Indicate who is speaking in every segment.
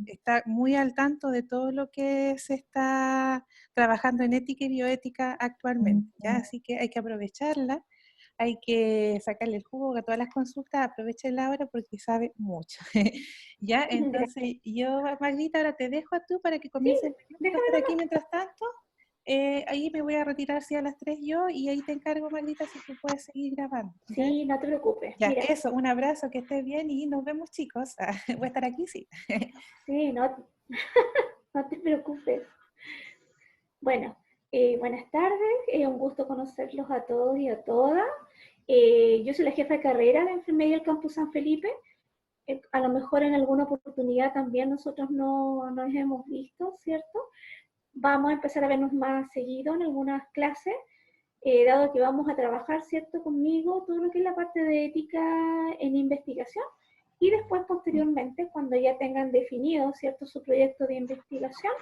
Speaker 1: está muy al tanto de todo lo que se está trabajando en ética y bioética actualmente, ¿ya? Así que hay que aprovecharla, hay que sacarle el jugo a todas las consultas, aprovechenla ahora porque sabe mucho, ¿ya? Entonces, yo, Magdita, ahora te dejo a tú para que
Speaker 2: Sí,
Speaker 1: comiences a
Speaker 2: déjame
Speaker 1: estar aquí
Speaker 2: nomás.
Speaker 1: mientras tanto. Ahí me voy a retirar sí, a las 3 yo y ahí te encargo, Magdita, si tú puedes seguir grabando, ¿ya?
Speaker 2: Sí, no te preocupes.
Speaker 1: Ya,
Speaker 2: Mira,
Speaker 1: eso, un abrazo, que estés bien y nos vemos, chicos. Voy a estar aquí, sí.
Speaker 2: sí, no, no te preocupes. Bueno, buenas tardes, un gusto conocerlos a todos y a todas. Yo soy la jefa de carrera de Enfermería del Campus San Felipe. A lo mejor en alguna oportunidad también nosotros no nos hemos visto, ¿cierto? Vamos a empezar a vernos más seguido en algunas clases, dado que vamos a trabajar, ¿cierto?, conmigo todo lo que es la parte de ética en investigación. Y después, posteriormente, cuando ya tengan definido, ¿cierto?, su proyecto de investigación,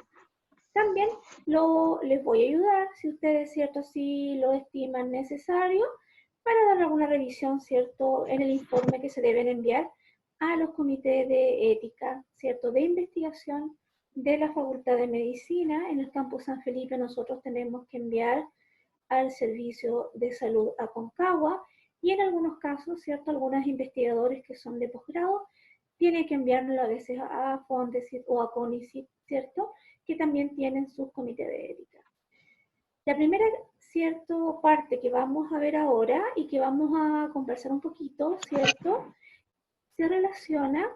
Speaker 2: también les voy a ayudar, si ustedes, ¿cierto?, si lo estiman necesario, para dar alguna revisión, ¿cierto?, en el informe que se deben enviar a los comités de ética, ¿cierto?, de investigación de la Facultad de Medicina. En el campus San Felipe nosotros tenemos que enviar al Servicio de Salud Aconcagua, y en algunos casos, ¿cierto?, algunos investigadores que son de posgrado tienen que enviarlo a veces a Fondesit o a CONICIT, ¿cierto?, que también tienen sus comités de ética. La primera, cierto, parte que vamos a ver ahora y que vamos a conversar un poquito, ¿cierto?, se relaciona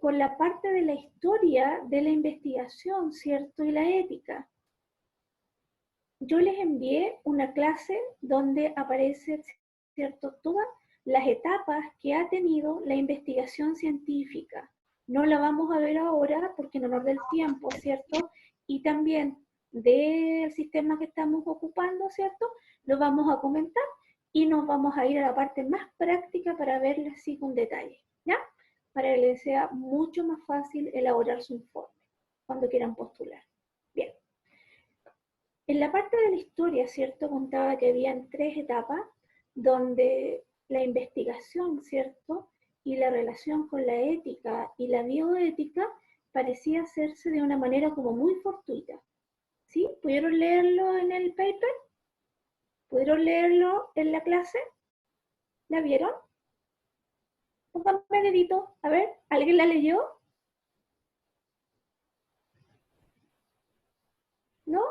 Speaker 2: con la parte de la historia de la investigación, ¿cierto?, y la ética. Yo les envié una clase donde aparece, ¿cierto?, todas las etapas que ha tenido la investigación científica. No la vamos a ver ahora porque en honor del tiempo, ¿cierto? Y también del sistema que estamos ocupando, ¿cierto? Lo vamos a comentar y nos vamos a ir a la parte más práctica para verla así con detalle, ¿ya? Para que les sea mucho más fácil elaborar su informe cuando quieran postular. Bien. En la parte de la historia, ¿cierto? Contaba que habían tres etapas donde la investigación, ¿cierto? Y la relación con la ética y la bioética parecía hacerse de una manera como muy fortuita. ¿Sí? ¿Pudieron leerlo en el paper? ¿Pudieron leerlo en la clase? ¿La vieron? Pónganme dedito. A ver, ¿alguien la leyó? ¿No?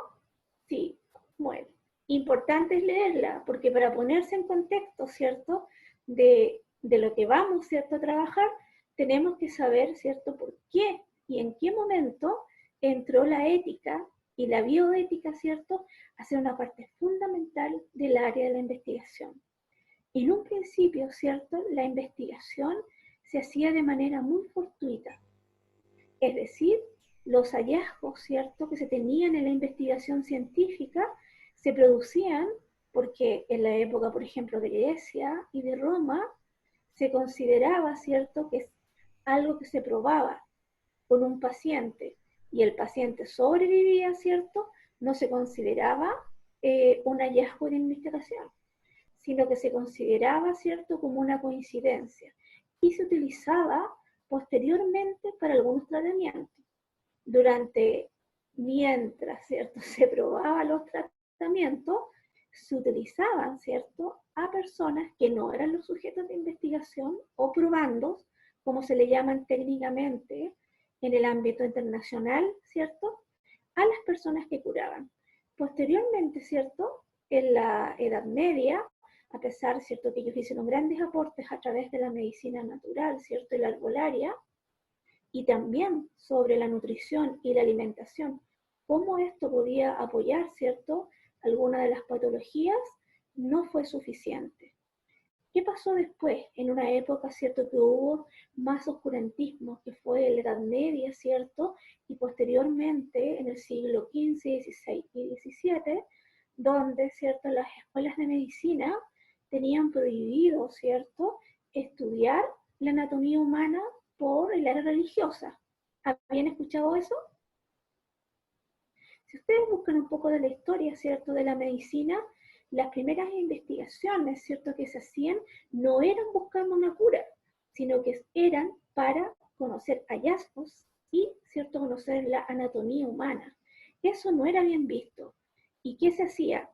Speaker 2: Sí, bueno. Importante es leerla, porque para ponerse en contexto, ¿cierto?, de lo que vamos, ¿cierto?, a trabajar, tenemos que saber, ¿cierto?, por qué y en qué momento entró la ética y la bioética, ¿cierto?, a ser una parte fundamental del área de la investigación. En un principio, ¿cierto?, la investigación se hacía de manera muy fortuita, es decir, los hallazgos, ¿cierto?, que se tenían en la investigación científica se producían porque en la época, por ejemplo, de Grecia y de Roma, se consideraba, ¿cierto?, que es algo que se probaba con un paciente y el paciente sobrevivía, ¿cierto?, no se consideraba un hallazgo de investigación, sino que se consideraba, ¿cierto?, como una coincidencia y se utilizaba posteriormente para algunos tratamientos. Mientras, ¿cierto?, se probaban los tratamientos, se utilizaban, ¿cierto?, a personas que no eran los sujetos de investigación o probandos, como se le llaman técnicamente en el ámbito internacional, ¿cierto?, a las personas que curaban. Posteriormente, ¿cierto?, en la Edad Media, a pesar, ¿cierto?, que ellos hicieron grandes aportes a través de la medicina natural, ¿cierto?, y la herbolaria, y también sobre la nutrición y la alimentación, cómo esto podía apoyar, ¿cierto?, alguna de las patologías, no fue suficiente. ¿Qué pasó después? En una época, ¿cierto?, que hubo más oscurantismo, que fue la Edad Media, ¿cierto?, y posteriormente en el siglo XV, XVI y XVII, donde, ¿cierto?, las escuelas de medicina tenían prohibido, ¿cierto?, estudiar la anatomía humana por el área religiosa. ¿Habían escuchado eso? Si ustedes buscan un poco de la historia, ¿cierto?, de la medicina, las primeras investigaciones, ¿cierto?, que se hacían no eran buscando una cura, sino que eran para conocer hallazgos ¿cierto?, conocer la anatomía humana. Eso no era bien visto. ¿Y qué se hacía?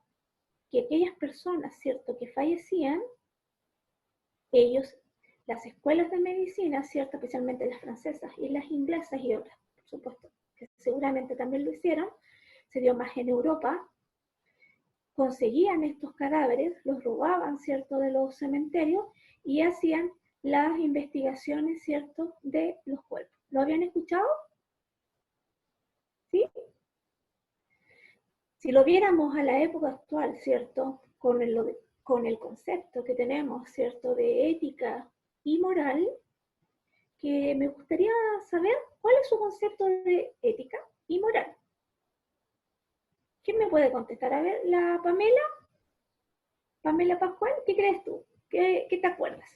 Speaker 2: Que aquellas personas, ¿cierto?, que fallecían, ellos, las escuelas de medicina, ¿cierto?, especialmente las francesas y las inglesas y otras, por supuesto, que seguramente también lo hicieron, se dio más en Europa, conseguían estos cadáveres, los robaban, ¿cierto?, de los cementerios y hacían las investigaciones, ¿cierto?, de los cuerpos. ¿Lo habían escuchado? ¿Sí? Si lo viéramos a la época actual, ¿cierto?, con el concepto que tenemos, ¿cierto?, de ética y moral, que me gustaría saber cuál es su concepto de ética y moral. ¿Quién me puede contestar? A ver, la Pamela. Pamela Pascual, ¿qué crees tú? ¿Qué te acuerdas?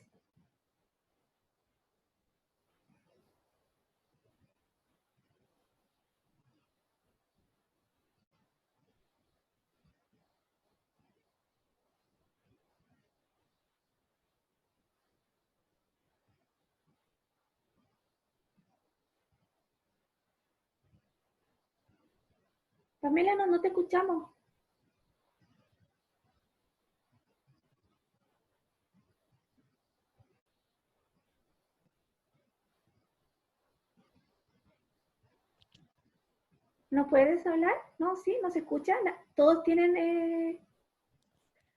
Speaker 2: Pamela, no te escuchamos. ¿No puedes hablar? No, sí, no se escucha. Todos tienen...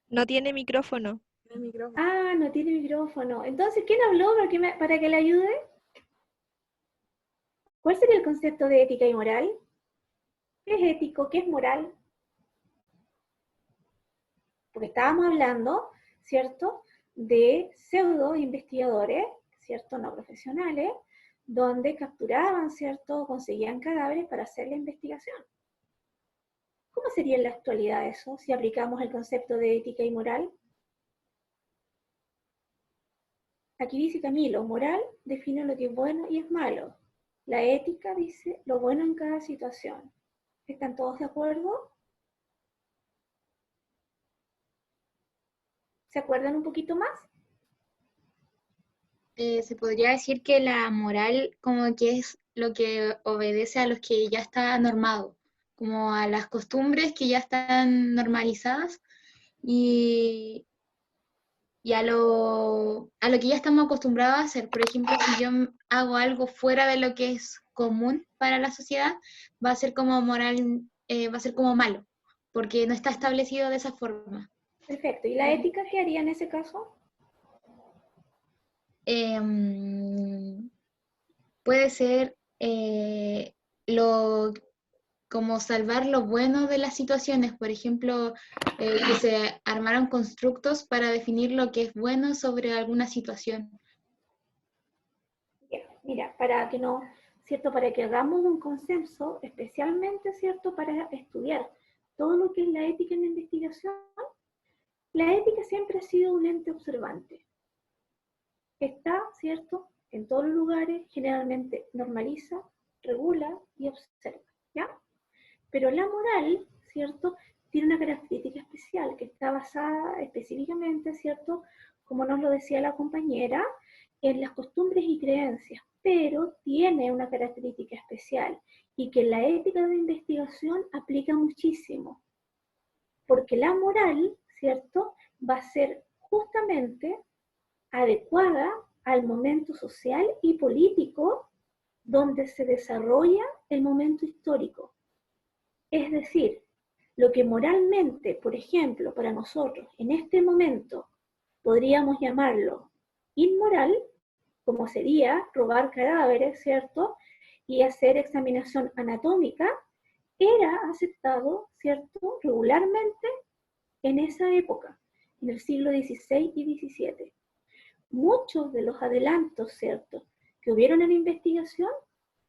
Speaker 3: No tiene micrófono.
Speaker 2: Ah, no tiene micrófono. Entonces, ¿quién habló para que le ayude? ¿Cuál sería el concepto de ética y moral? ¿Qué es ético? ¿Qué es moral? Porque estábamos hablando, ¿cierto?, de pseudo investigadores, ¿cierto?, no profesionales, donde capturaban, ¿cierto?, conseguían cadáveres para hacer la investigación. ¿Cómo sería en la actualidad eso, si aplicamos el concepto de ética y moral? Aquí dice Camilo, moral define lo que es bueno y es malo. La ética dice lo bueno en cada situación. ¿Están todos de acuerdo? ¿Se acuerdan un poquito más?
Speaker 4: Se podría decir que la moral como que es lo que obedece a los que ya está normado, como a las costumbres que ya están normalizadas y, y a lo que ya estamos acostumbrados a hacer. Por ejemplo, si yo hago algo fuera de lo que es común para la sociedad, va a ser como moral, va a ser como malo, porque no está establecido de esa forma.
Speaker 2: Perfecto. ¿Y la ética qué haría en ese caso?
Speaker 4: Puede ser como salvar lo bueno de las situaciones, por ejemplo, que se armaron constructos para definir lo que es bueno sobre alguna situación.
Speaker 2: Bien, mira, para que no, ¿cierto? Para que hagamos un consenso, especialmente, ¿cierto?, para estudiar todo lo que es la ética en la investigación, la ética siempre ha sido un ente observante. Está, ¿cierto?, en todos los lugares, generalmente normaliza, regula y observa, ¿ya? Pero la moral, ¿cierto?, tiene una característica especial que está basada específicamente, ¿cierto?, como nos lo decía la compañera, en las costumbres y creencias, pero tiene una característica especial y que la ética de investigación aplica muchísimo, porque la moral, ¿cierto?, va a ser justamente adecuada al momento social y político donde se desarrolla el momento histórico. Es decir, lo que moralmente, por ejemplo, para nosotros en este momento podríamos llamarlo inmoral, como sería robar cadáveres, ¿cierto?, y hacer examinación anatómica, era aceptado, ¿cierto?, regularmente en esa época, en el siglo XVI y XVII. Muchos de los adelantos, ¿cierto?, que hubieron en la investigación,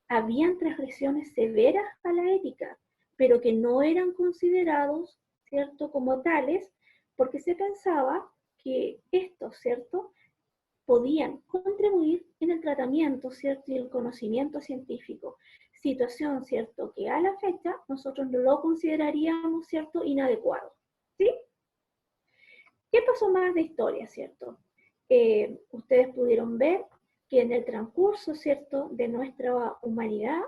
Speaker 2: habían transgresiones severas a la ética, pero que no eran considerados, ¿cierto?, como tales, porque se pensaba que estos, ¿cierto?, podían contribuir en el tratamiento, ¿cierto?, y el conocimiento científico. Situación, ¿cierto?, que a la fecha nosotros no lo consideraríamos, ¿cierto?, inadecuado. ¿Sí? ¿Qué pasó más de historia, ¿cierto? Ustedes pudieron ver que en el transcurso, ¿cierto?, de nuestra humanidad,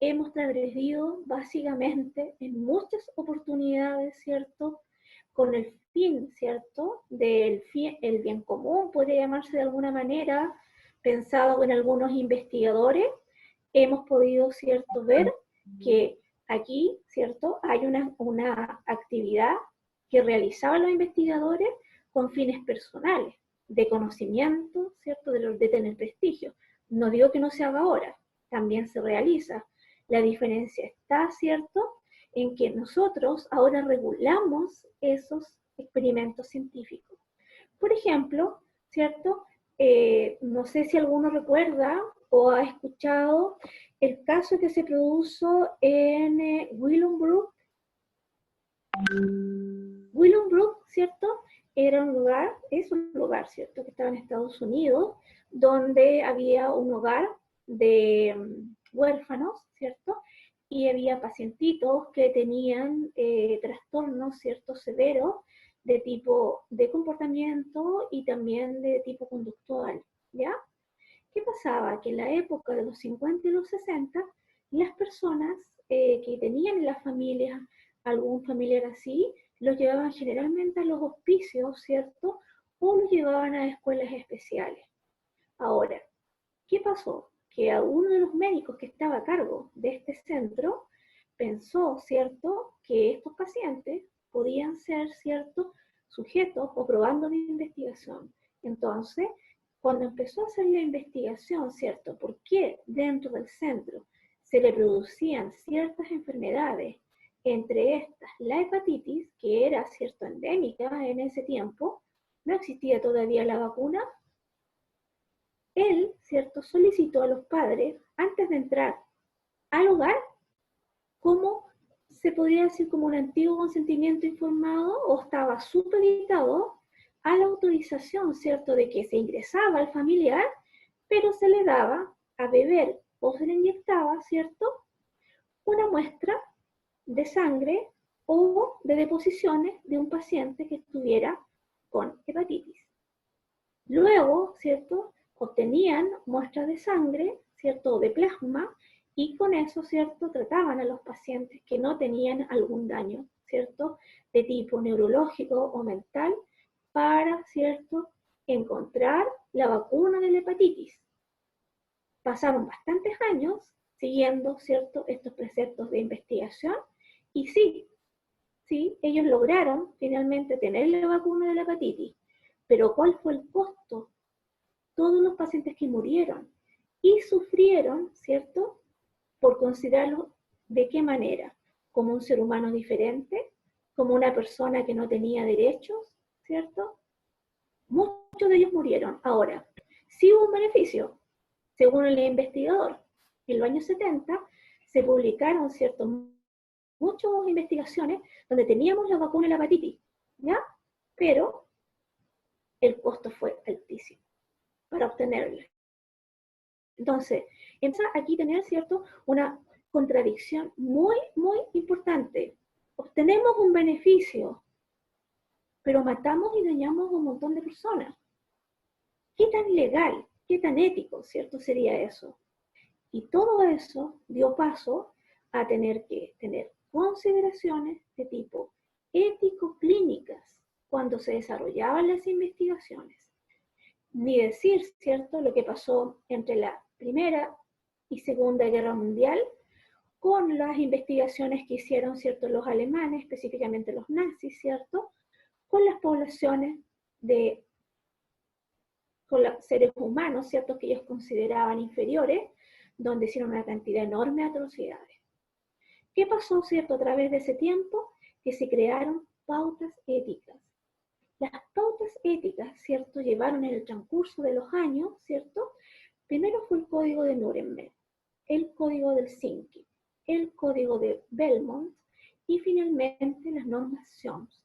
Speaker 2: hemos transgredido básicamente en muchas oportunidades, ¿cierto? Con el fin, ¿cierto? El bien común, podría llamarse de alguna manera, pensado en algunos investigadores, hemos podido, ¿cierto?, ver que aquí, ¿cierto?, hay una actividad que realizaban los investigadores con fines personales, de conocimiento, ¿cierto?, de tener prestigio. No digo que no se haga ahora, también se realiza. La diferencia está, ¿cierto?, en que nosotros ahora regulamos esos experimentos científicos. Por ejemplo, ¿cierto? No sé si alguno recuerda o ha escuchado el caso que se produjo en Willowbrook. Willowbrook, ¿cierto? Era un lugar, es un lugar, ¿cierto?, que estaba en Estados Unidos, donde había un hogar de huérfanos, ¿cierto? Y había pacientitos que tenían trastornos, ¿cierto?, severos de tipo de comportamiento y también de tipo conductual, ¿ya? ¿Qué pasaba? Que en la época de los 50 y los 60, las personas que tenían en las familias algún familiar así, los llevaban generalmente a los hospicios, ¿cierto? O los llevaban a escuelas especiales. Ahora, ¿qué pasó? Que a uno de los médicos que estaba a cargo de este centro pensó, ¿cierto?, que estos pacientes podían ser, ¿cierto?, sujetos o probando de investigación. Entonces, cuando empezó a hacer la investigación, ¿cierto?, por qué dentro del centro se le producían ciertas enfermedades, entre estas la hepatitis, que era, ¿cierto?, endémica en ese tiempo, no existía todavía la vacuna. Él, ¿cierto?, solicitó a los padres, antes de entrar al hogar, como se podría decir como un antiguo consentimiento informado, o estaba supeditado a la autorización, ¿cierto?, de que se ingresaba al familiar, pero se le daba a beber o se le inyectaba, ¿cierto?, una muestra de sangre o de deposiciones de un paciente que estuviera con hepatitis. Luego, ¿cierto?, obtenían muestras de sangre, ¿cierto?, de plasma, y con eso, ¿cierto?, trataban a los pacientes que no tenían algún daño, ¿cierto?, de tipo neurológico o mental, para, ¿cierto?, encontrar la vacuna de la hepatitis. Pasaron bastantes años siguiendo, ¿cierto?, estos preceptos de investigación, y sí, ellos lograron finalmente tener la vacuna de la hepatitis, pero ¿cuál fue el costo? Todos los pacientes que murieron y sufrieron, ¿cierto?, por considerarlo de qué manera, como un ser humano diferente, como una persona que no tenía derechos, ¿cierto? Muchos de ellos murieron. Ahora, sí hubo un beneficio, según el investigador. En los años 70 se publicaron, ¿cierto?, muchas investigaciones donde teníamos la vacuna de la hepatitis, ¿ya? Pero el costo fue altísimo para obtenerla. Entonces, empieza aquí a tener, ¿cierto?, una contradicción muy, muy importante. Obtenemos un beneficio, pero matamos y dañamos a un montón de personas. ¿Qué tan legal, qué tan ético, ¿cierto?, sería eso? Y todo eso dio paso a tener que tener consideraciones de tipo ético-clínicas cuando se desarrollaban las investigaciones. Ni decir, ¿cierto?, lo que pasó entre la Primera y Segunda Guerra Mundial con las investigaciones que hicieron, ¿cierto?, los alemanes, específicamente los nazis, ¿cierto?, con las poblaciones con los seres humanos, ¿cierto?, que ellos consideraban inferiores, donde hicieron una cantidad enorme de atrocidades. ¿Qué pasó, cierto, a través de ese tiempo? Que se crearon pautas éticas. Las pautas éticas, ¿cierto?, llevaron en el transcurso de los años, ¿cierto? Primero fue el Código de Nuremberg, el Código del Helsinki, el Código de Belmont y finalmente las normas SOMS,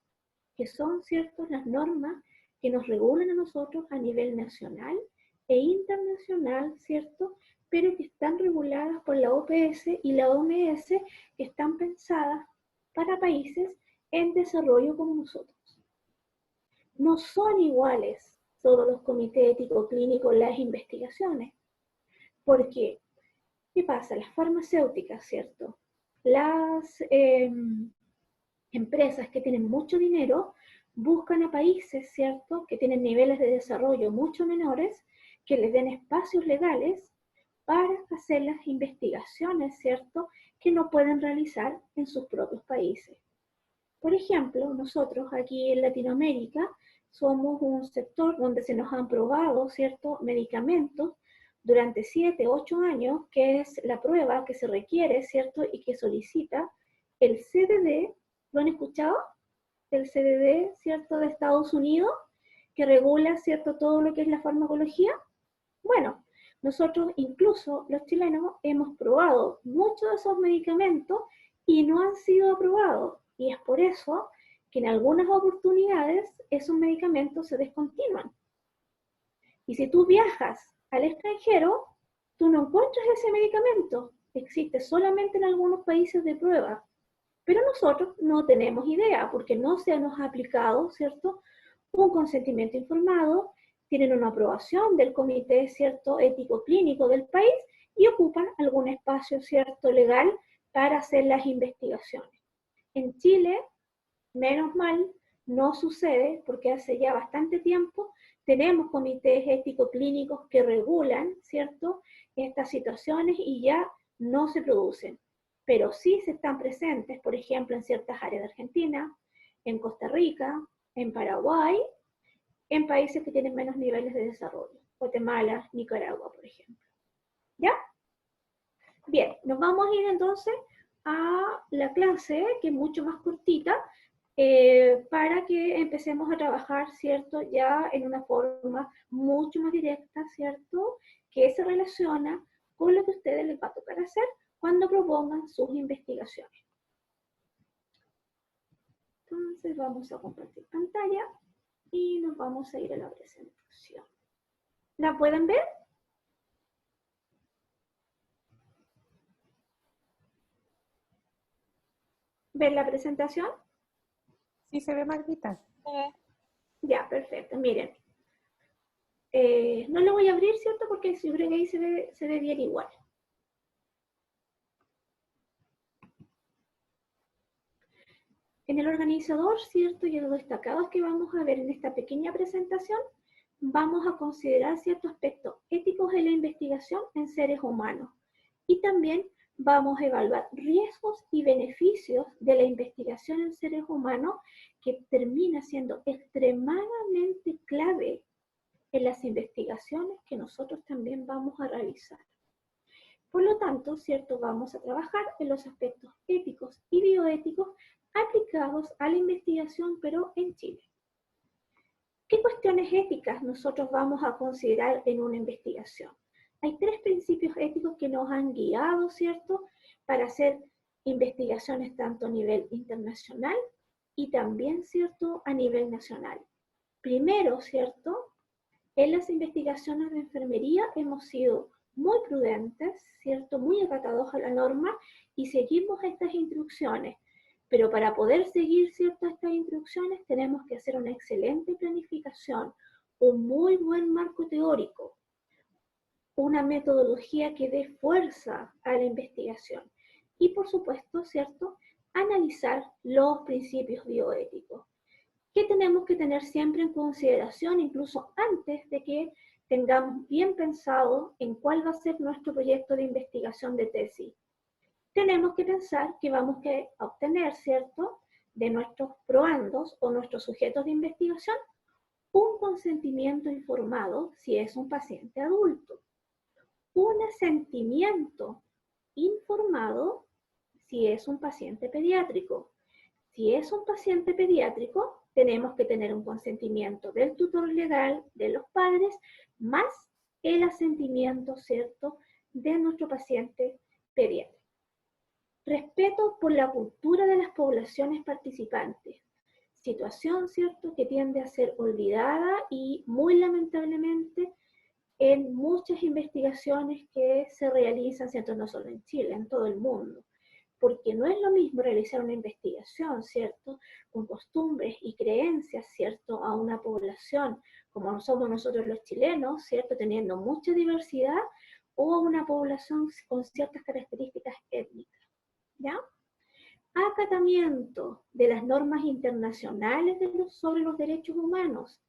Speaker 2: que son, ¿cierto?, las normas que nos regulan a nosotros a nivel nacional e internacional, ¿cierto?, pero que están reguladas por la OPS y la OMS, que están pensadas para países en desarrollo como nosotros. No son iguales todos los comités ético-clínicos las investigaciones, porque ¿Qué pasa? Las farmacéuticas, ¿cierto? Las empresas que tienen mucho dinero buscan a países, ¿cierto?, que tienen niveles de desarrollo mucho menores, que les den espacios legales para hacer las investigaciones, ¿cierto?, que no pueden realizar en sus propios países. Por ejemplo, nosotros aquí en Latinoamérica somos un sector donde se nos han probado, ¿cierto?, medicamentos durante 7, 8 años, que es la prueba que se requiere, ¿cierto?, y que solicita el CDD. ¿Lo han escuchado? El CDD, ¿cierto?, de Estados Unidos, que regula, ¿cierto?, todo lo que es la farmacología. Bueno, nosotros incluso los chilenos hemos probado muchos de esos medicamentos y no han sido aprobados. Y es por eso que en algunas oportunidades esos medicamentos se descontinúan. Y si tú viajas al extranjero, tú no encuentras ese medicamento. Existe solamente en algunos países de prueba. Pero nosotros no tenemos idea porque no se nos ha aplicado, ¿cierto?, un consentimiento informado, tienen una aprobación del comité, ¿cierto?, ético clínico del país y ocupan algún espacio, ¿cierto?, legal para hacer las investigaciones. En Chile, menos mal, no sucede porque hace ya bastante tiempo tenemos comités ético clínicos que regulan, ¿cierto?, estas situaciones y ya no se producen. Pero sí se están presentes, por ejemplo, en ciertas áreas de Argentina, en Costa Rica, en Paraguay, en países que tienen menos niveles de desarrollo, Guatemala, Nicaragua, por ejemplo. ¿Ya? Bien, nos vamos a ir entonces a la clase, que es mucho más cortita, para que empecemos a trabajar, ¿cierto?, ya en una forma mucho más directa, ¿cierto?, que se relaciona con lo que a ustedes les va a tocar hacer cuando propongan sus investigaciones. Entonces vamos a compartir pantalla y nos vamos a ir a la presentación. ¿La pueden ver? ¿Ven la presentación?
Speaker 1: Sí, se ve, Marquita.
Speaker 2: Ya, perfecto. Miren. No lo voy a abrir, ¿cierto? Porque si creo que ahí se ve bien igual. En el organizador, ¿cierto? Y en lo destacados que vamos a ver en esta pequeña presentación, vamos a considerar ciertos aspectos éticos de la investigación en seres humanos. Y también vamos a evaluar riesgos y beneficios de la investigación en seres humanos, que termina siendo extremadamente clave en las investigaciones que nosotros también vamos a realizar. Por lo tanto, ¿cierto?, vamos a trabajar en los aspectos éticos y bioéticos aplicados a la investigación, pero en Chile. ¿Qué cuestiones éticas nosotros vamos a considerar en una investigación? Hay 3 principios éticos que nos han guiado, ¿cierto?, para hacer investigaciones tanto a nivel internacional y también, ¿cierto?, a nivel nacional. Primero, ¿cierto?, en las investigaciones de enfermería hemos sido muy prudentes, ¿cierto?, muy acatados a la norma y seguimos estas instrucciones. Pero para poder seguir, ¿cierto?, estas instrucciones tenemos que hacer una excelente planificación, un muy buen marco teórico, una metodología que dé fuerza a la investigación y, por supuesto, ¿cierto?, analizar los principios bioéticos, que tenemos que tener siempre en consideración, incluso antes de que tengamos bien pensado en cuál va a ser nuestro proyecto de investigación de tesis. Tenemos que pensar que vamos a obtener, ¿cierto?, de nuestros proandos o nuestros sujetos de investigación, un consentimiento informado si es un paciente adulto, un asentimiento informado si es un paciente pediátrico. Si es un paciente pediátrico, tenemos que tener un consentimiento del tutor legal, de los padres, más el asentimiento, ¿cierto?, de nuestro paciente pediátrico. Respeto por la cultura de las poblaciones participantes. Situación, ¿cierto?, que tiende a ser olvidada y muy lamentablemente en muchas investigaciones que se realizan, ¿cierto?, no solo en Chile, en todo el mundo. Porque no es lo mismo realizar una investigación, ¿cierto?, con costumbres y creencias, ¿cierto?, a una población como somos nosotros los chilenos, ¿cierto?, teniendo mucha diversidad, o a una población con ciertas características étnicas, ¿ya? Acatamiento de las normas internacionales sobre los derechos humanos,